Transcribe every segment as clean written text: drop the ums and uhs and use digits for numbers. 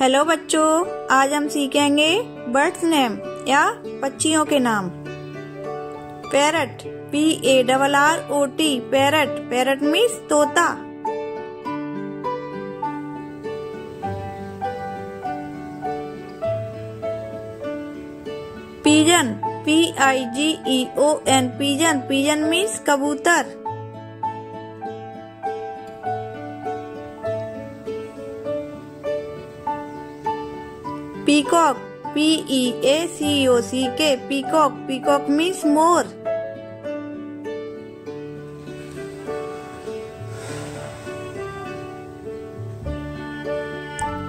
Hello बच्चों, आज हम सीखेंगे बर्ड्स नेम या पक्षियों के नाम। Parrot, PARROT, parrot. Parrot means तोता। Pigeon, PIGEON, pigeon. Pigeon means कबूतर। Peacock, PEACOCK, peacock. Peacock means मोर।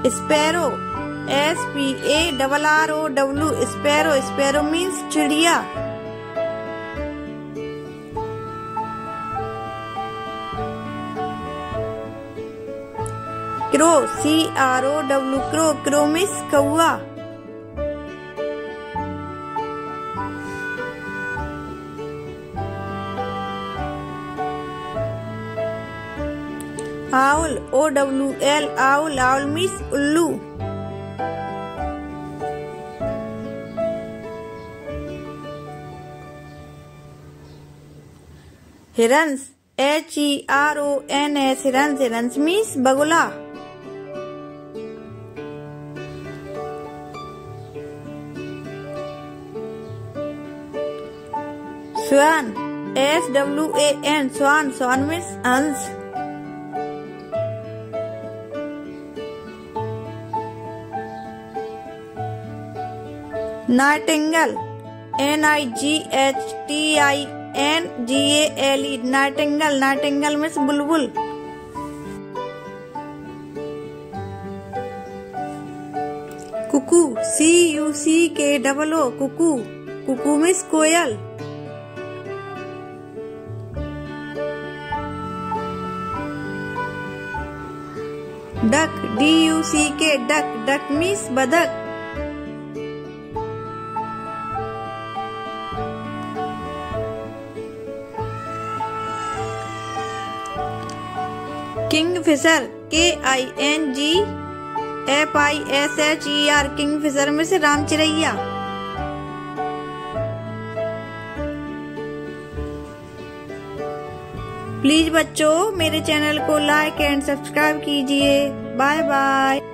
Sparrow, SPARROW, sparrow. Sparrow means चिड़िया। Crow, CROW, crow. Crow means कौआ। Owl, OWL, owl. Owl means उल्लू। Herons, HERONS, herons. Herons means बगुला। Swan, SWAN, swan. Swan means हंस। Nightingale, NIGHTINGALE, nightingale. Nightingale means बुलबुल। Cuckoo, CUCKOO, cuckoo. Cuckoo means कोयल। Duck, DUCK, duck. Duck means बदक। Kingfisher, KINGFISHER, kingfisher में से राम चिरैया। प्लीज बच्चों मेरे चैनल को लाइक एंड सब्सक्राइब कीजिए। Bye bye.